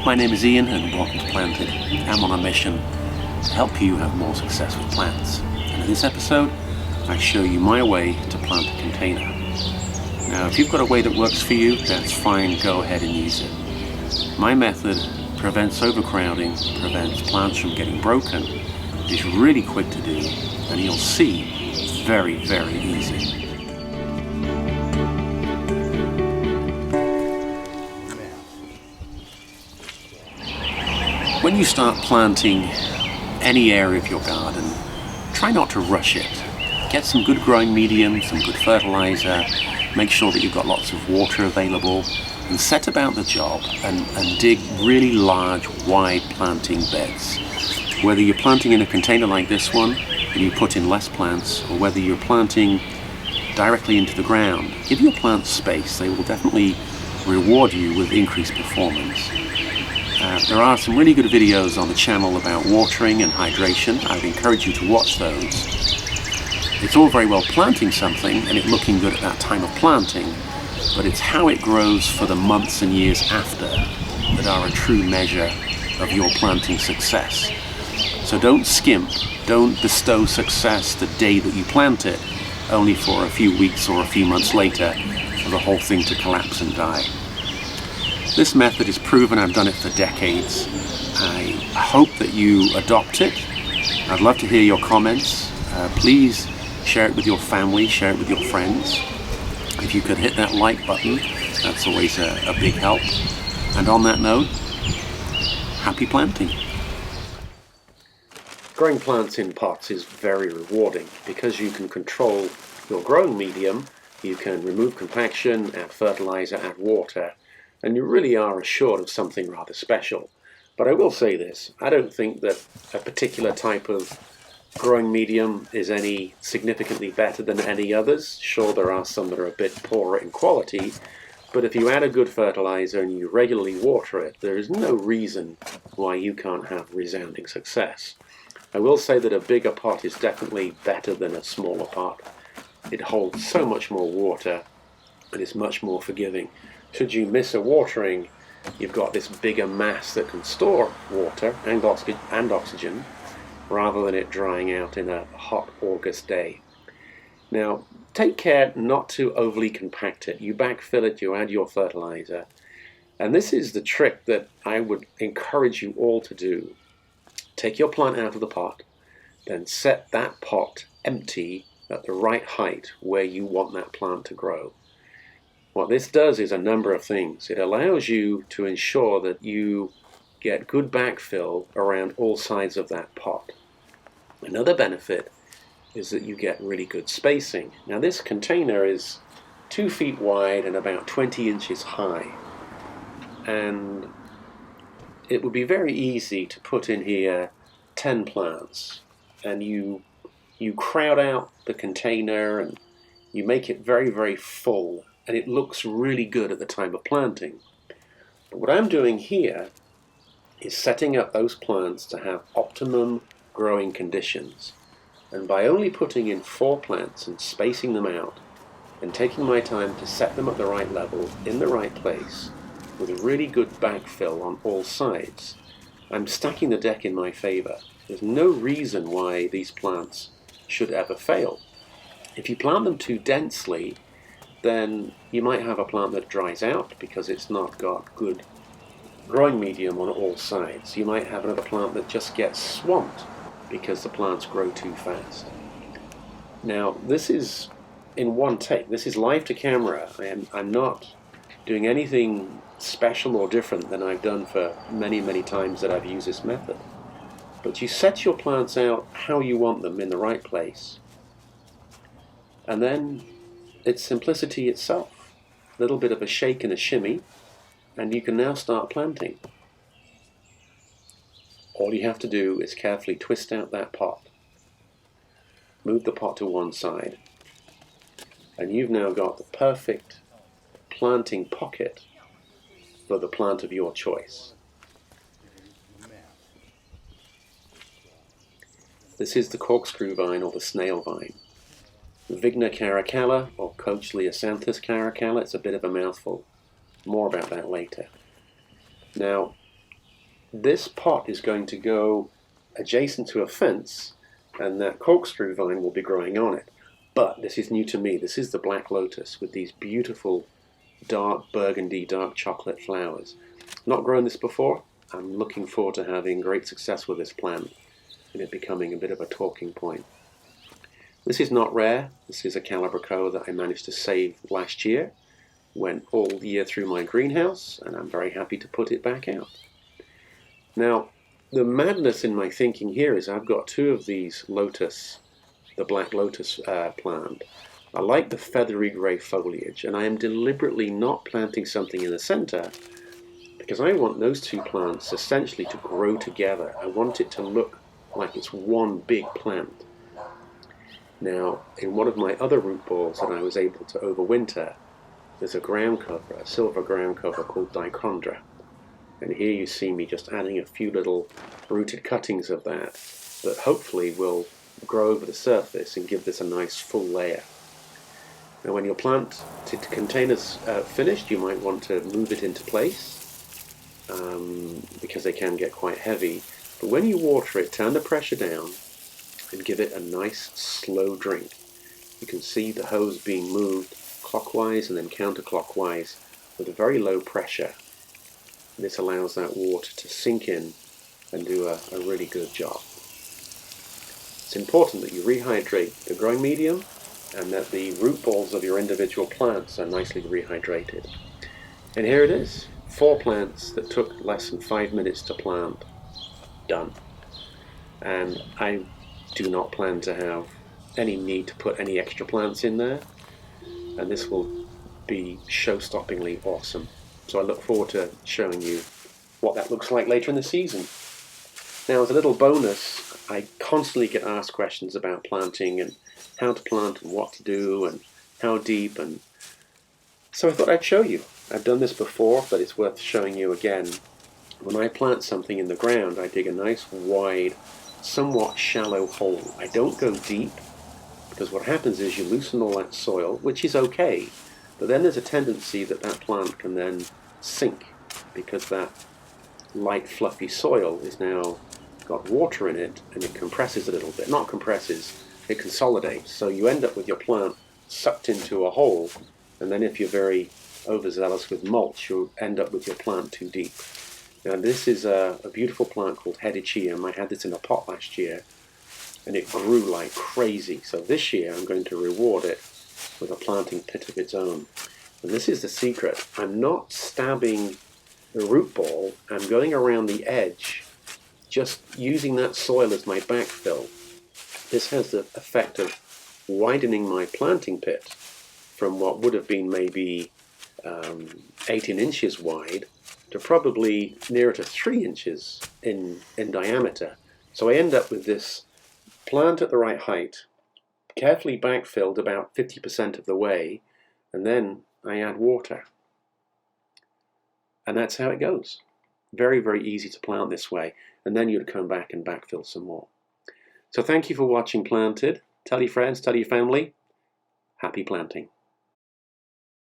My name is Ian and welcome to Planted. I'm on a mission to help you have more success with plants. And in this episode, I show you my way to plant a container. Now, if you've got a way that works for you, that's fine, go ahead and use it. My method prevents overcrowding, prevents plants from getting broken. It's really quick to do, and you'll see it's very, very easy. When you start planting any area of your garden, try not to rush it. Get some good growing medium, some good fertilizer, make sure that you've got lots of water available, and set about the job and dig really large, wide planting beds. Whether you're planting in a container like this one and you put in less plants, or whether you're planting directly into the ground, give your plants space. They will definitely reward you with increased performance. There are some really good videos on the channel about watering and hydration. I'd encourage you to watch those. It's all very well planting something and it looking good at that time of planting, but it's how it grows for the months and years after that are a true measure of your planting success. So don't skimp, don't bestow success the day that you plant it, only for a few weeks or a few months later for the whole thing to collapse and die. This method is proven. I've done it for decades. I hope that you adopt it. I'd love to hear your comments. Please share it with your family, share it with your friends. If you could hit that like button, that's always a big help. And on that note, happy planting. Growing plants in pots is very rewarding because you can control your growing medium, you can remove compaction, add fertilizer, add water, and you really are assured of something rather special. But I will say this, I don't think that a particular type of growing medium is any significantly better than any others. Sure, there are some that are a bit poorer in quality, but if you add a good fertilizer and you regularly water it, there is no reason why you can't have resounding success. I will say that a bigger pot is definitely better than a smaller pot. It holds so much more water and is much more forgiving. Should you miss a watering, you've got this bigger mass that can store water and oxygen rather than it drying out in a hot August day. Now, take care not to overly compact it. You backfill it, you add your fertilizer, and this is the trick that I would encourage you all to do. Take your plant out of the pot, then set that pot empty at the right height where you want that plant to grow. What this does is a number of things. It allows you to ensure that you get good backfill around all sides of that pot. Another benefit is that you get really good spacing. Now this container is 2 feet wide and about 20 inches high. And it would be very easy to put in here 10 plants. And you crowd out the container and you make it very, very full. And it looks really good at the time of planting. But what I'm doing here is setting up those plants to have optimum growing conditions. And by only putting in 4 plants and spacing them out and taking my time to set them at the right level, in the right place, with a really good backfill on all sides, I'm stacking the deck in my favor. There's no reason why these plants should ever fail. If you plant them too densely, then you might have a plant that dries out because it's not got good growing medium on all sides. You might have another plant that just gets swamped because the plants grow too fast. Now, this is in one take. This is live to camera. I'm not doing anything special or different than I've done for many, many times that I've used this method. But you set your plants out how you want them in the right place. And then it's simplicity itself. A little bit of a shake and a shimmy, and you can now start planting. All you have to do is carefully twist out that pot. Move the pot to one side. And you've now got the perfect planting pocket for the plant of your choice. This is the corkscrew vine or the snail vine. Vigna caracalla or Coachleosanthus caracalla. It's a bit of a mouthful. More about that later. Now, this pot is going to go adjacent to a fence, and that corkscrew vine will be growing on it. But this is new to me. This is the black lotus with these beautiful dark burgundy, dark chocolate flowers. Not grown this before. I'm looking forward to having great success with this plant and it becoming a bit of a talking point. This is not rare. This is a Calibrachoa that I managed to save last year. Went all year through my greenhouse, and I'm very happy to put it back out. Now, the madness in my thinking here is I've got two of these lotus, the black lotus plant. I like the feathery grey foliage, and I am deliberately not planting something in the center because I want those two plants essentially to grow together. I want it to look like it's one big plant. Now, in one of my other root balls that I was able to overwinter, there's a ground cover, a silver ground cover called Dichondra. And here you see me just adding a few little rooted cuttings of that hopefully will grow over the surface and give this a nice full layer. Now when your plant container's finished, you might want to move it into place because they can get quite heavy. But when you water it, turn the pressure down and give it a nice slow drink. You can see the hose being moved clockwise and then counterclockwise with a very low pressure. This allows that water to sink in and do a really good job. It's important that you rehydrate the growing medium and that the root balls of your individual plants are nicely rehydrated. And here it is, 4 plants that took less than 5 minutes to plant, done. And I do not plan to have any need to put any extra plants in there, and this will be show-stoppingly awesome. So I look forward to showing you what that looks like later in the season. Now, as a little bonus, I constantly get asked questions about planting and how to plant and what to do and how deep, and so I thought I'd show you. I've done this before, but it's worth showing you again. When I plant something in the ground, I dig a nice wide, somewhat shallow hole. I don't go deep, because what happens is you loosen all that soil, which is okay, but then there's a tendency that that plant can then sink because that light fluffy soil is now got water in it and it compresses a little bit. Not compresses, it consolidates. So you end up with your plant sucked into a hole, and then if you're very overzealous with mulch, you'll end up with your plant too deep. Now this is a beautiful plant called Hedychium. I had this in a pot last year and it grew like crazy. So this year I'm going to reward it with a planting pit of its own. And this is the secret. I'm not stabbing the root ball. I'm going around the edge, just using that soil as my backfill. This has the effect of widening my planting pit from what would have been maybe 18 inches wide to probably nearer to 3 inches in diameter. So I end up with this plant at the right height, carefully backfilled about 50% of the way, and then I add water. And that's how it goes. Very, very easy to plant this way, and then you'd come back and backfill some more. So thank you for watching Planted. Tell your friends, tell your family. Happy planting.